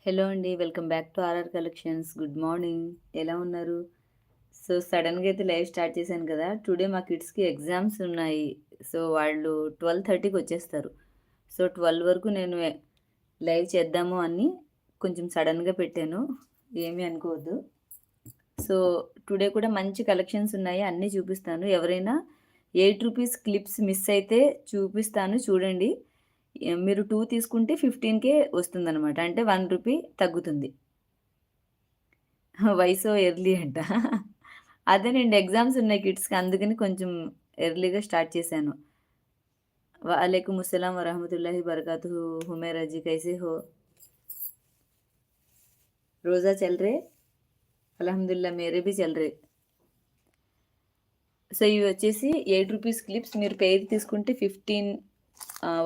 Hello అండి. Welcome back to RR collections. Good morning. ఎలా ఉన్నారు? సో, సడెన్‌గా అయితే లైవ్ స్టార్ట్ చేశాను కదా! టుడే మా కిడ్స్‌కి ఎగ్జామ్స్ ఉన్నాయి. సో, వాళ్ళు 12:30కి వచ్చేస్తారు. సో, 12 వరకు నేను లైవ్ చేద్దాము అని కొంచెం సడెన్‌గా పెట్టాను. ఏమీ అనుకోవద్దు. సో, టుడే కూడా మంచి కలెక్షన్స్ ఉన్నాయి. అన్నీ చూపిస్తాను. ఎవరైనా రూ. 8 క్లిప్స్ మిస్ అయితే చూపిస్తాను చూడండి. మీరు 2 తీసుకుంటే 15కే వస్తుందనమాట. అంటే రూ. 1 తగ్గుతుంది. వై సో ఎర్లీ అంట. అదేనండి ఎగ్జామ్స్ ఉన్నాయి కిడ్స్‌కి అందుకని కొంచెం ఎర్లీగా స్టార్ట్ చేశాను. वालेकुम अस्सलाम व रहमतुल्लाहि बरकातुहू। हुमैरा जी कैसे हो? रोज़ा चल रहे? అల్హమ్దులిల్లా మేరే భీ చల్ రहे। సో, ఇవి వచ్చేసి రూ. 8 క్లిప్స్ మీరు పెయిర్ తీసుకుంటే 15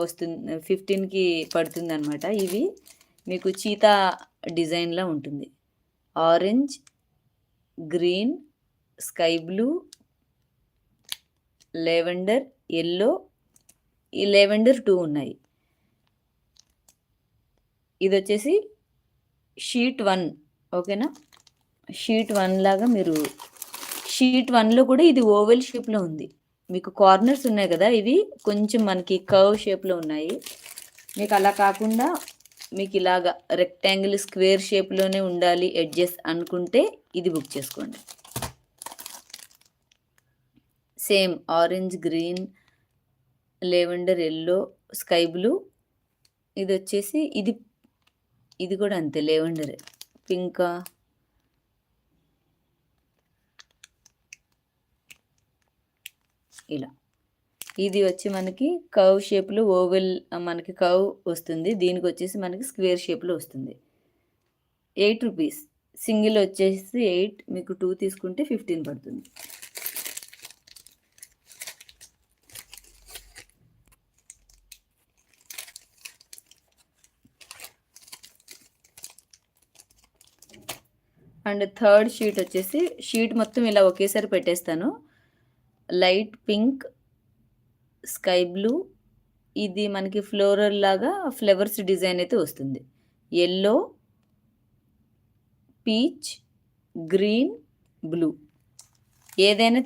వస్తుంది. 15కి పడుతుందనమాట. ఇవి మీకు చీతా డిజైన్‌లా ఉంటుంది. Orange, green, sky blue, lavender, yellow, ఈ లెవెండర్ 2 ఉన్నాయి. ఇదొచ్చేసి షీట్ 1 ఓకేనా? షీట్ 1 లాగా మీరు షీట్ 1లో కూడా ఇది ఓవెల్ షేప్‌లో ఉంది. మీకు కార్నర్స్ ఉన్నాయి కదా! ఇవి కొంచెం మనకి కర్వ్ షేప్‌లో ఉన్నాయి. మీకు అలా కాకుండా మీకు ఇలాగా రెక్టాంగిల్, స్క్వేర్ షేప్‌లోనే ఉండాలి ఎడ్జెస్ అనుకుంటే ఇది బుక్ చేసుకోండి. Same orange, green, lavender, yellow, sky blue. ఇదొచ్చేసి ఇది కూడా అంతే లెవెండరే. పింకా ఇలా. ఇది వచ్చి మనకి కర్వ్ షేప్‌లో ఓవెల్ మనకి కర్వ్ వస్తుంది. దీనికొచ్చేసి మనకి స్క్వేర్ షేప్‌లో వస్తుంది. రూ. 8 సింగిల్ వచ్చేసి 8 మీకు 2 తీసుకుంటే 15 పడుతుంది. అండ్ థర్డ్ షీట్ వచ్చేసి షీట్ మొత్తం ఇలా ఒకేసారి పెట్టేస్తాను. లైట్ పింక్, స్కై బ్లూ, ఇది మనకి ఫ్లోరల్ లాగా ఫ్లవర్స్ డిజైన్ అయితే వస్తుంది. యెల్లో, పీచ్, గ్రీన్, బ్లూ ఏదైనా